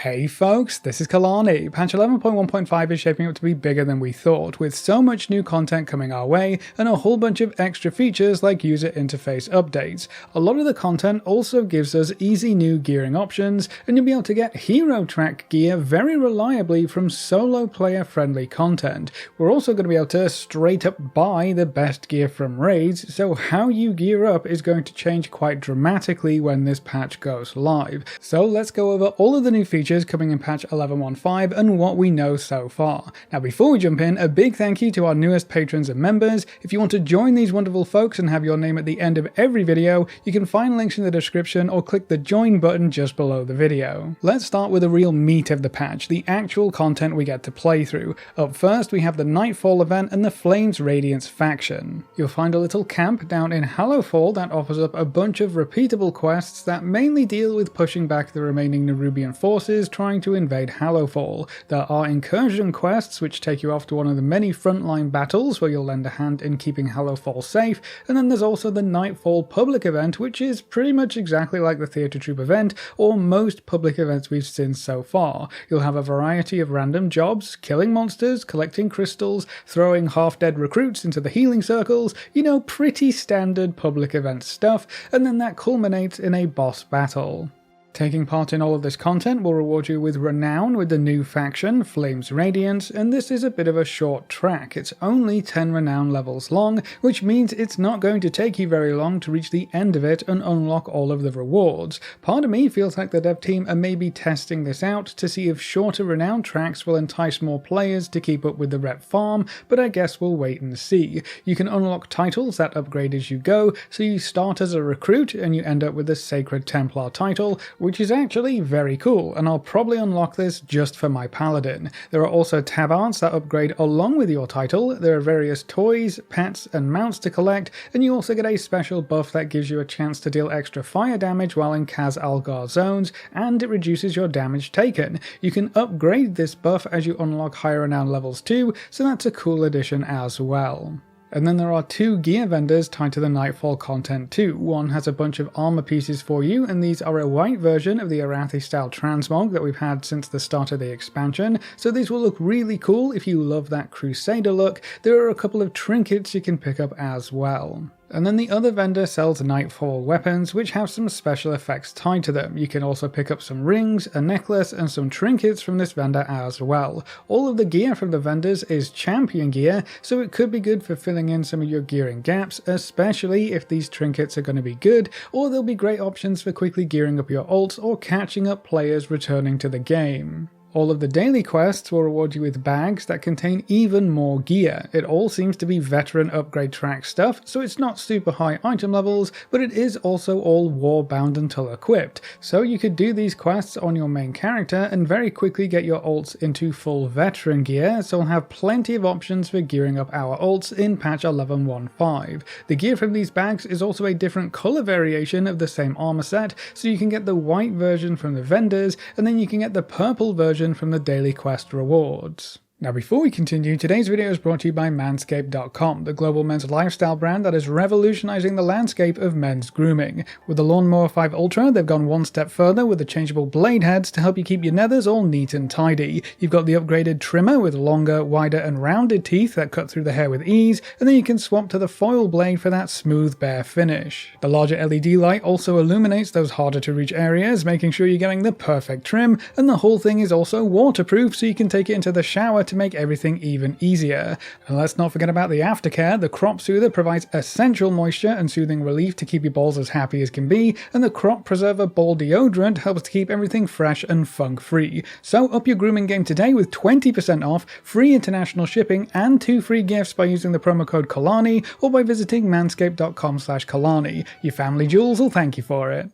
Hey folks, this is Kalani. Patch 11.1.5 is shaping up to be bigger than we thought, with so much new content coming our way and a whole bunch of extra features like user interface updates. A lot of the content also gives us easy new gearing options, and you'll be able to get hero track gear very reliably from solo player friendly content. We're also going to be able to straight up buy the best gear from raids, so how you gear up is going to change quite dramatically when this patch goes live. So let's go over all of the new features coming in patch 11.1.5 and what we know so far. Now before we jump in, a big thank you to our newest patrons and members. If you want to join these wonderful folks and have your name at the end of every video, you can find links in the description or click the join button just below the video. Let's start with the real meat of the patch, the actual content we get to play through. Up first we have the Nightfall event and the Flames Radiance faction. You'll find a little camp down in Hallowfall that offers up a bunch of repeatable quests that mainly deal with pushing back the remaining Nerubian forces trying to invade Hallowfall. There are incursion quests which take you off to one of the many frontline battles where you'll lend a hand in keeping Hallowfall safe, and then there's also the Nightfall public event, which is pretty much exactly like the Theatre Troop event or most public events we've seen so far. You'll have a variety of random jobs, killing monsters, collecting crystals, throwing half-dead recruits into the healing circles, you know, pretty standard public event stuff, and then that culminates in a boss battle. Taking part in all of this content will reward you with renown with the new faction, Flames Radiance, and this is a bit of a short track. It's only 10 renown levels long, which means it's not going to take you very long to reach the end of it and unlock all of the rewards. Part of me feels like the dev team are maybe testing this out to see if shorter renown tracks will entice more players to keep up with the rep farm, but I guess we'll wait and see. You can unlock titles that upgrade as you go, so you start as a recruit and you end up with the Sacred Templar title, which is actually very cool, and I'll probably unlock this just for my paladin. There are also tabards that upgrade along with your title, there are various toys, pets and mounts to collect, and you also get a special buff that gives you a chance to deal extra fire damage while in Kaz Algar zones, and it reduces your damage taken. You can upgrade this buff as you unlock higher renown levels too, so that's a cool addition as well. And then there are two gear vendors tied to the Nightfall content too. One has a bunch of armor pieces for you, and these are a white version of the rarity style transmog that we've had since the start of the expansion, so these will look really cool if you love that Crusader look. There are a couple of trinkets you can pick up as well. And then the other vendor sells Nightfall weapons, which have some special effects tied to them. You can also pick up some rings, a necklace, and some trinkets from this vendor as well. All of the gear from the vendors is champion gear, so it could be good for filling in some of your gearing gaps, especially if these trinkets are going to be good, or they'll be great options for quickly gearing up your ults or catching up players returning to the game. All of the daily quests will reward you with bags that contain even more gear. It all seems to be veteran upgrade track stuff, so it's not super high item levels, but it is also all war bound until equipped. So you could do these quests on your main character and very quickly get your ults into full veteran gear, so we'll have plenty of options for gearing up our ults in patch 11.1.5. The gear from these bags is also a different color variation of the same armor set, so you can get the white version from the vendors, and then you can get the purple version from the daily quest rewards. Now before we continue, today's video is brought to you by Manscaped.com, the global men's lifestyle brand that is revolutionizing the landscape of men's grooming. With the Lawnmower 5 Ultra, they've gone one step further with the changeable blade heads to help you keep your nethers all neat and tidy. You've got the upgraded trimmer with longer, wider and rounded teeth that cut through the hair with ease, and then you can swap to the foil blade for that smooth bare finish. The larger LED light also illuminates those harder to reach areas, making sure you're getting the perfect trim, and the whole thing is also waterproof, so you can take it into the shower to make everything even easier. And let's not forget about the aftercare. The Crop Soother provides essential moisture and soothing relief to keep your balls as happy as can be, and the Crop Preserver Ball Deodorant helps to keep everything fresh and funk-free. So up your grooming game today with 20% off, free international shipping, and 2 free gifts by using the promo code Kalani or by visiting manscaped.com/Kalani. Your family jewels will thank you for it.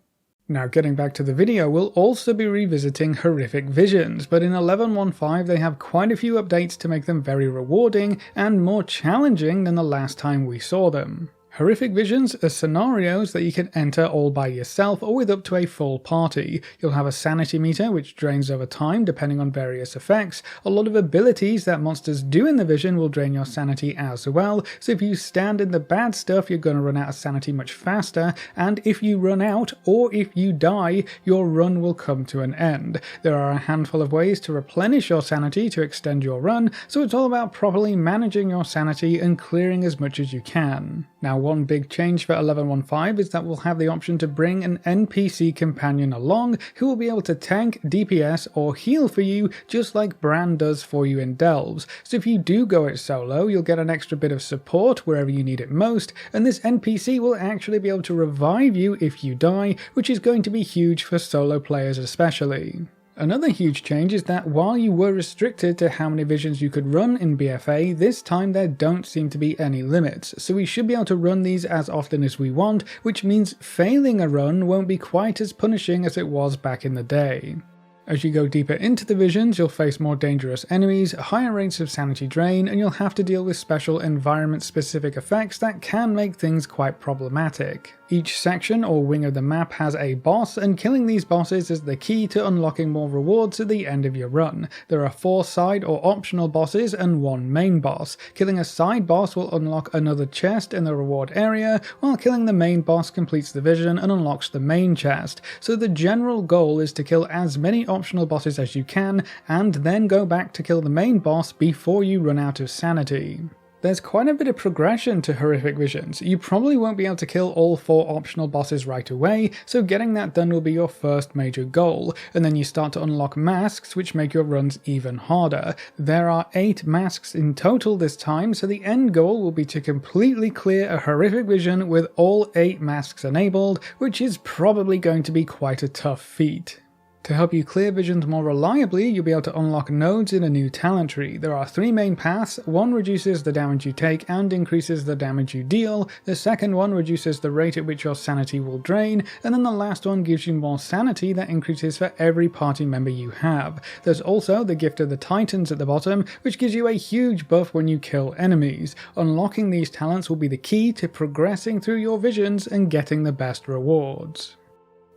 Now getting back to the video, we'll also be revisiting Horrific Visions, but in 11.1.5 they have quite a few updates to make them very rewarding and more challenging than the last time we saw them. Horrific visions are scenarios that you can enter all by yourself or with up to a full party. You'll have a sanity meter which drains over time depending on various effects. A lot of abilities that monsters do in the vision will drain your sanity as well, so if you stand in the bad stuff you're going to run out of sanity much faster, and if you run out or if you die, your run will come to an end. There are a handful of ways to replenish your sanity to extend your run, so it's all about properly managing your sanity and clearing as much as you can. Now, one big change for 11.15 is that we'll have the option to bring an NPC companion along who will be able to tank, DPS or heal for you just like Bran does for you in Delves. So if you do go it solo, you'll get an extra bit of support wherever you need it most, and this NPC will actually be able to revive you if you die, which is going to be huge for solo players especially. Another huge change is that while you were restricted to how many visions you could run in BFA, this time there don't seem to be any limits, so we should be able to run these as often as we want, which means failing a run won't be quite as punishing as it was back in the day. As you go deeper into the visions, you'll face more dangerous enemies, higher rates of sanity drain, and you'll have to deal with special environment-specific effects that can make things quite problematic. Each section or wing of the map has a boss, and killing these bosses is the key to unlocking more rewards at the end of your run. There are 4 side or optional bosses and 1 main boss. Killing a side boss will unlock another chest in the reward area, while killing the main boss completes the vision and unlocks the main chest. So the general goal is to kill as many optional bosses as you can, and then go back to kill the main boss before you run out of sanity. There's quite a bit of progression to Horrific Visions. You probably won't be able to kill all 4 optional bosses right away, so getting that done will be your first major goal, and then you start to unlock masks which make your runs even harder. There are 8 masks in total this time, so the end goal will be to completely clear a Horrific Vision with all 8 masks enabled, which is probably going to be quite a tough feat. To help you clear visions more reliably, you'll be able to unlock nodes in a new talent tree. There are 3 main paths. One reduces the damage you take and increases the damage you deal. The second one reduces the rate at which your sanity will drain, and then the last one gives you more sanity that increases for every party member you have. There's also the Gift of the Titans at the bottom, which gives you a huge buff when you kill enemies. Unlocking these talents will be the key to progressing through your visions and getting the best rewards.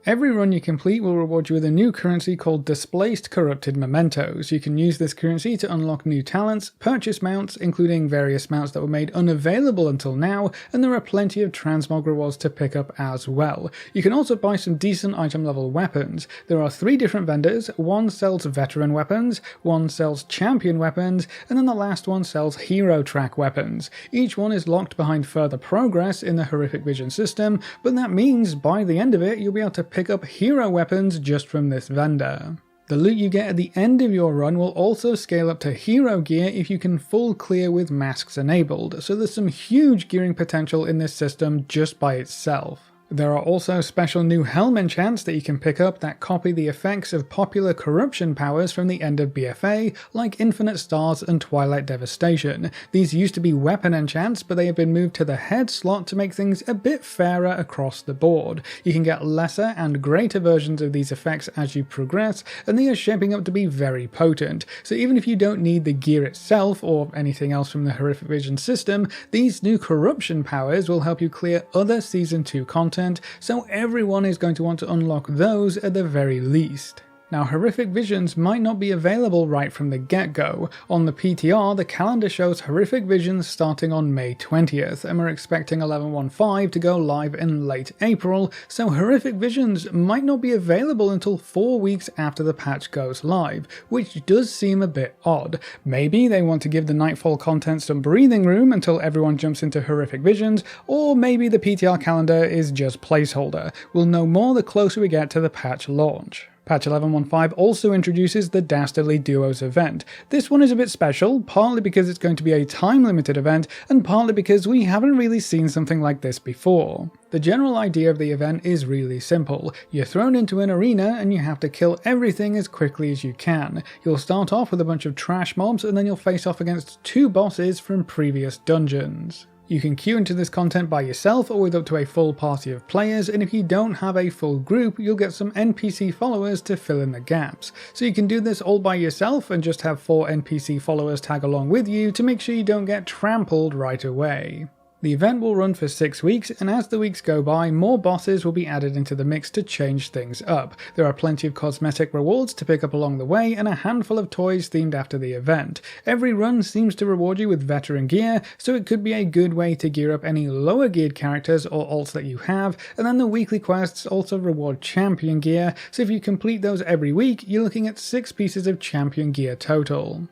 Every run you complete will reward you with a new currency called Displaced Corrupted Mementos. You can use this currency to unlock new talents, purchase mounts, including various mounts that were made unavailable until now, and there are plenty of transmog rewards to pick up as well. You can also buy some decent item level weapons. There are 3 different vendors. One sells veteran weapons, one sells champion weapons, and then the last one sells hero track weapons. Each one is locked behind further progress in the Horrific Vision system, but that means by the end of it you'll be able to pick up hero weapons just from this vendor. The loot you get at the end of your run will also scale up to hero gear if you can full clear with masks enabled, so there's some huge gearing potential in this system just by itself. There are also special new helm enchants that you can pick up that copy the effects of popular corruption powers from the end of BFA, like Infinite Stars and Twilight Devastation. These used to be weapon enchants, but they have been moved to the head slot to make things a bit fairer across the board. You can get lesser and greater versions of these effects as you progress, and they are shaping up to be very potent. So even if you don't need the gear itself or anything else from the Horrific Vision system, these new corruption powers will help you clear other Season 2 content, so everyone is going to want to unlock those at the very least. Now, Horrific Visions might not be available right from the get-go. On the PTR, the calendar shows Horrific Visions starting on May 20th, and we're expecting 11.15 to go live in late April, so Horrific Visions might not be available until 4 weeks after the patch goes live, which does seem a bit odd. Maybe they want to give the Nightfall content some breathing room until everyone jumps into Horrific Visions, or maybe the PTR calendar is just placeholder. We'll know more the closer we get to the patch launch. Patch 11.15 also introduces the Dastardly Duos event. This one is a bit special, partly because it's going to be a time-limited event, and partly because we haven't really seen something like this before. The general idea of the event is really simple. You're thrown into an arena and you have to kill everything as quickly as you can. You'll start off with a bunch of trash mobs, and then you'll face off against 2 bosses from previous dungeons. You can queue into this content by yourself or with up to a full party of players, and if you don't have a full group, you'll get some NPC followers to fill in the gaps. So you can do this all by yourself and just have 4 NPC followers tag along with you to make sure you don't get trampled right away. The event will run for 6 weeks, and as the weeks go by, more bosses will be added into the mix to change things up. There are plenty of cosmetic rewards to pick up along the way, and a handful of toys themed after the event. Every run seems to reward you with veteran gear, so it could be a good way to gear up any lower geared characters or alts that you have, and then the weekly quests also reward champion gear, so if you complete those every week, you're looking at 6 pieces of champion gear total.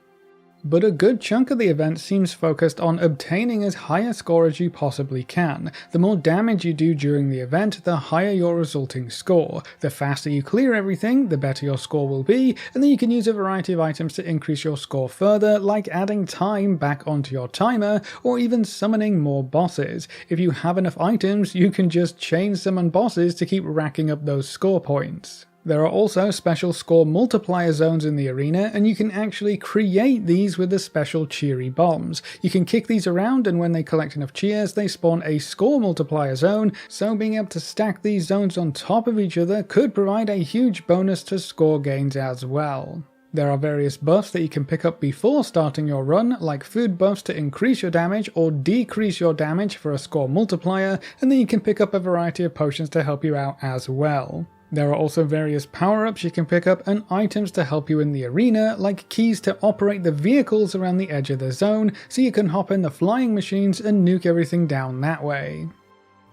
But a good chunk of the event seems focused on obtaining as high a score as you possibly can. The more damage you do during the event, the higher your resulting score. The faster you clear everything, the better your score will be, and then you can use a variety of items to increase your score further, like adding time back onto your timer, or even summoning more bosses. If you have enough items, you can just chain summon bosses to keep racking up those score points. There are also special score multiplier zones in the arena, and you can actually create these with the special cheery bombs. You can kick these around, and when they collect enough cheers, they spawn a score multiplier zone, so being able to stack these zones on top of each other could provide a huge bonus to score gains as well. There are various buffs that you can pick up before starting your run, like food buffs to increase your damage or decrease your damage for a score multiplier, and then you can pick up a variety of potions to help you out as well. There are also various power-ups you can pick up and items to help you in the arena, like keys to operate the vehicles around the edge of the zone, so you can hop in the flying machines and nuke everything down that way.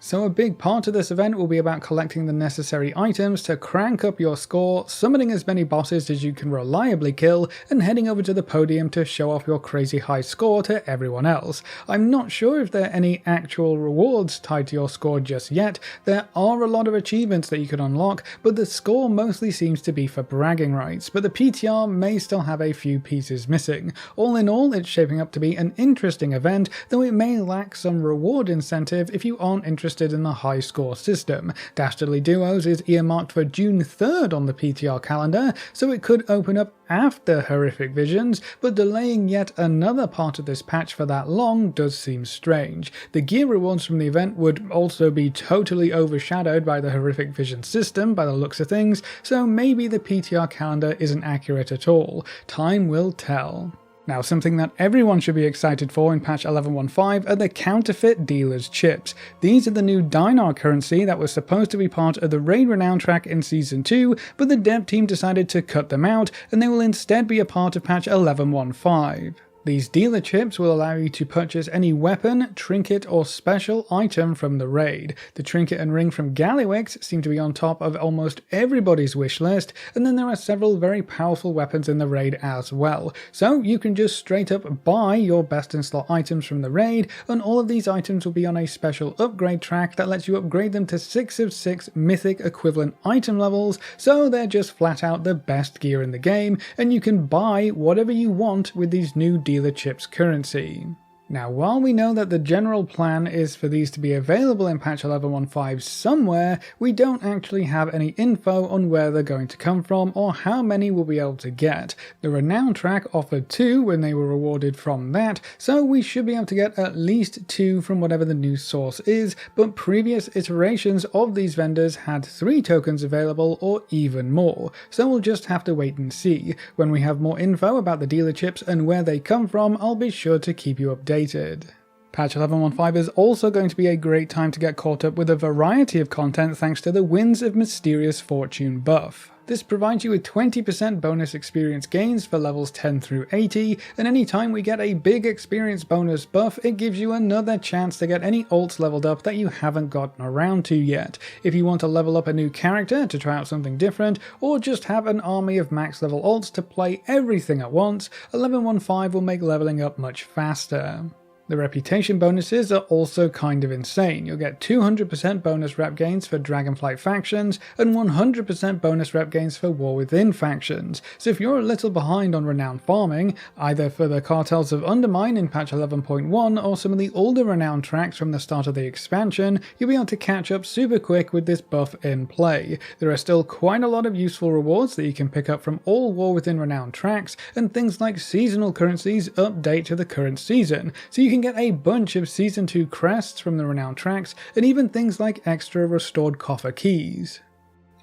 So a big part of this event will be about collecting the necessary items to crank up your score, summoning as many bosses as you can reliably kill, and heading over to the podium to show off your crazy high score to everyone else. I'm not sure if there are any actual rewards tied to your score just yet. There are a lot of achievements that you can unlock, but the score mostly seems to be for bragging rights, but the PTR may still have a few pieces missing. All in all, it's shaping up to be an interesting event, though it may lack some reward incentive if you aren't interested in the high score system. Dastardly Duos is earmarked for June 3rd on the PTR calendar, so it could open up after Horrific Visions, but delaying yet another part of this patch for that long does seem strange. The gear rewards from the event would also be totally overshadowed by the Horrific Vision system by the looks of things, so maybe the PTR calendar isn't accurate at all. Time will tell. Now, something that everyone should be excited for in patch 11.15 are the counterfeit dealer's chips. These are the new dinar currency that was supposed to be part of the raid renown track in Season 2, but the dev team decided to cut them out, and they will instead be a part of patch 11.15. These dealer chips will allow you to purchase any weapon, trinket, or special item from the raid. The trinket and ring from Gallywix seem to be on top of almost everybody's wish list, and then there are several very powerful weapons in the raid as well. So you can just straight up buy your best in slot items from the raid, and all of these items will be on a special upgrade track that lets you upgrade them to 6 of 6 mythic equivalent item levels, so they're just flat out the best gear in the game, and you can buy whatever you want with these new dealer chips currency. Now, while we know that the general plan is for these to be available in patch 11.15 somewhere, we don't actually have any info on where they're going to come from or how many we'll be able to get. The renown track offered 2 when they were rewarded from that, so we should be able to get at least 2 from whatever the new source is, but previous iterations of these vendors had 3 tokens available or even more, so we'll just have to wait and see. When we have more info about the dealer chips and where they come from, I'll be sure to keep you updated. Patch 11.15 is also going to be a great time to get caught up with a variety of content thanks to the Winds of Mysterious Fortune buff. This provides you with 20% bonus experience gains for levels 10 through 80, and anytime we get a big experience bonus buff, it gives you another chance to get any alts leveled up that you haven't gotten around to yet. If you want to level up a new character to try out something different, or just have an army of max level alts to play everything at once, 11.15 will make leveling up much faster. The reputation bonuses are also kind of insane. You'll get 200% bonus rep gains for Dragonflight factions and 100% bonus rep gains for War Within factions. So if you're a little behind on renown farming, either for the Cartels of Undermine in patch 11.1 or some of the older renown tracks from the start of the expansion, you'll be able to catch up super quick with this buff in play. There are still quite a lot of useful rewards that you can pick up from all War Within renown tracks, and things like seasonal currencies update to the current season, so you can get a bunch of Season 2 crests from the renown tracks, and even things like extra restored coffer keys.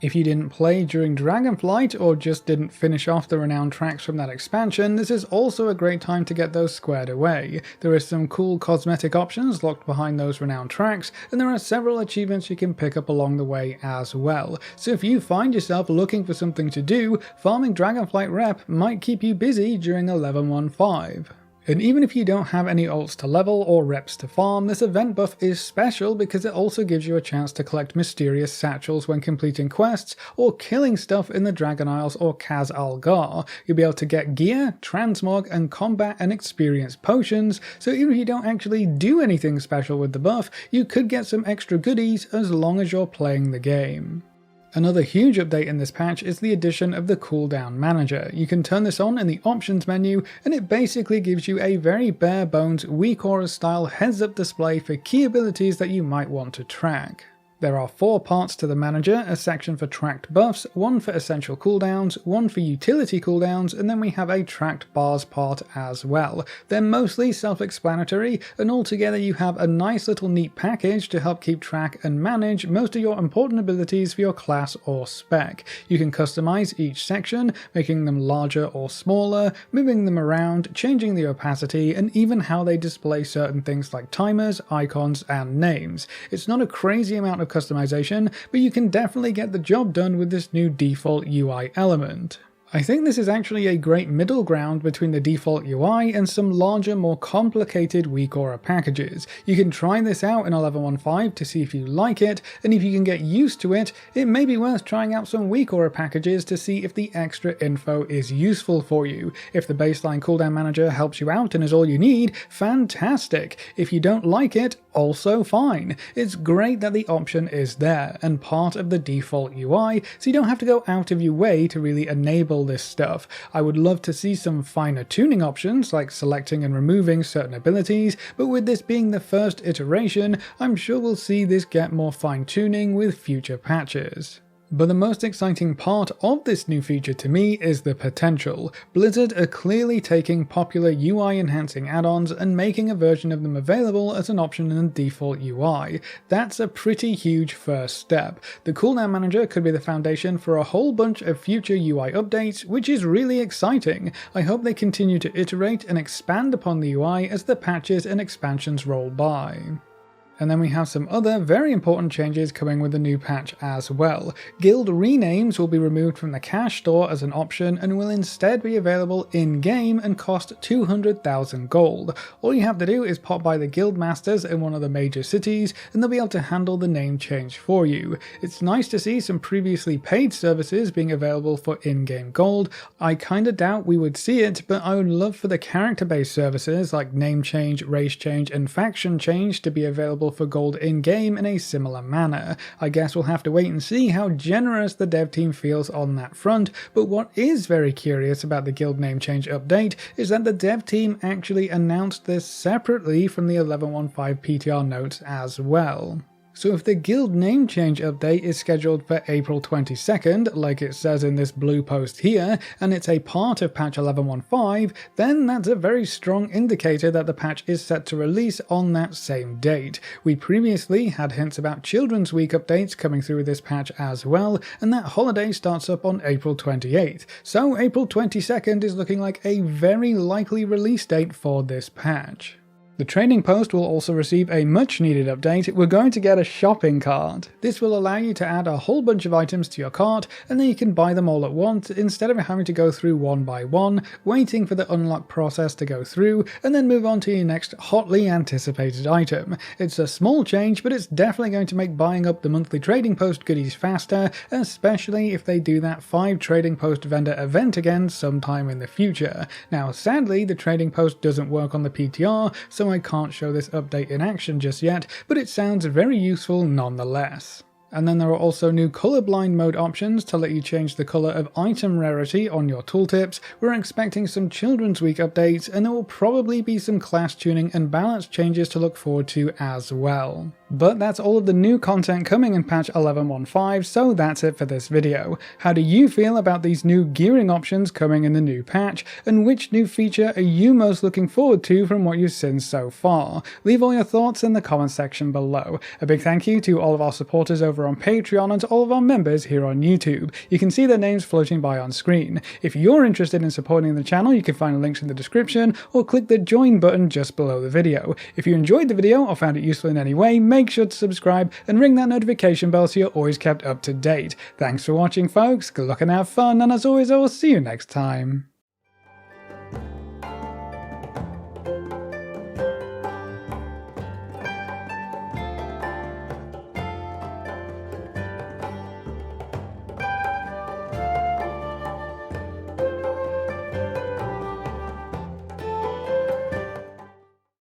If you didn't play during Dragonflight or just didn't finish off the renown tracks from that expansion, this is also a great time to get those squared away. There are some cool cosmetic options locked behind those renown tracks, and there are several achievements you can pick up along the way as well. So if you find yourself looking for something to do, farming Dragonflight rep might keep you busy during 11.15. And even if you don't have any ults to level or reps to farm, this event buff is special because it also gives you a chance to collect mysterious satchels when completing quests or killing stuff in the Dragon Isles or Kaz Algar. You'll be able to get gear, transmog, and combat and experience potions, so even if you don't actually do anything special with the buff, you could get some extra goodies as long as you're playing the game. Another huge update in this patch is the addition of the cooldown manager. You can turn this on in the options menu, and it basically gives you a very bare bones weak aura style heads up display for key abilities that you might want to track. There are 4 parts to the manager, a section for tracked buffs, one for essential cooldowns, one for utility cooldowns, and then we have a tracked bars part as well. They're mostly self-explanatory, and altogether you have a nice little neat package to help keep track and manage most of your important abilities for your class or spec. You can customize each section, making them larger or smaller, moving them around, changing the opacity, and even how they display certain things like timers, icons, and names. It's not a crazy amount of customization, but you can definitely get the job done with this new default UI element. I think this is actually a great middle ground between the default UI and some larger, more complicated weak aura packages. You can try this out in 11.15 to see if you like it, and if you can get used to it, it may be worth trying out some weak aura packages to see if the extra info is useful for you. If the baseline cooldown manager helps you out and is all you need, fantastic. If you don't like it, also fine. It's great that the option is there and part of the default UI, so you don't have to go out of your way to really enable this stuff. I would love to see some finer tuning options like selecting and removing certain abilities, but with this being the first iteration, I'm sure we'll see this get more fine tuning with future patches. But the most exciting part of this new feature to me is the potential. Blizzard are clearly taking popular UI enhancing add-ons and making a version of them available as an option in the default UI. That's a pretty huge first step. The cooldown manager could be the foundation for a whole bunch of future UI updates, which is really exciting. I hope they continue to iterate and expand upon the UI as the patches and expansions roll by. And then we have some other very important changes coming with the new patch as well. Guild renames will be removed from the cash store as an option and will instead be available in-game and cost 200,000 gold. All you have to do is pop by the guild masters in one of the major cities and they'll be able to handle the name change for you. It's nice to see some previously paid services being available for in-game gold. I kinda doubt we would see it, but I would love for the character-based services like name change, race change, and faction change to be available for gold in-game in a similar manner. I guess we'll have to wait and see how generous the dev team feels on that front, but what is very curious about the guild name change update is that the dev team actually announced this separately from the 11.15 PTR notes as well. So if the guild name change update is scheduled for April 22nd, like it says in this blue post here, and it's a part of patch 11.15, then that's a very strong indicator that the patch is set to release on that same date. We previously had hints about Children's Week updates coming through this patch as well, and that holiday starts up on April 28th. So April 22nd is looking like a very likely release date for this patch. The trading post will also receive a much needed update. We're going to get a shopping cart. This will allow you to add a whole bunch of items to your cart and then you can buy them all at once instead of having to go through one by one, waiting for the unlock process to go through and then move on to your next hotly anticipated item. It's a small change, but it's definitely going to make buying up the monthly trading post goodies faster, especially if they do that 5 trading post vendor event again sometime in the future. Now sadly the trading post doesn't work on the PTR, so I can't show this update in action just yet, but it sounds very useful nonetheless. And then there are also new colorblind mode options to let you change the color of item rarity on your tooltips. We're expecting some Children's Week updates, and there will probably be some class tuning and balance changes to look forward to as well. But that's all of the new content coming in patch 11.15, so that's it for this video. How do you feel about these new gearing options coming in the new patch, and which new feature are you most looking forward to from what you've seen so far? Leave all your thoughts in the comment section below. A big thank you to all of our supporters over on Patreon and to all of our members here on YouTube. You can see their names floating by on screen. If you're interested in supporting the channel, you can find links in the description or click the join button just below the video. If you enjoyed the video or found it useful in any way, make sure to subscribe and ring that notification bell so you're always kept up to date. Thanks for watching, folks, good luck and have fun, and as always I will see you next time.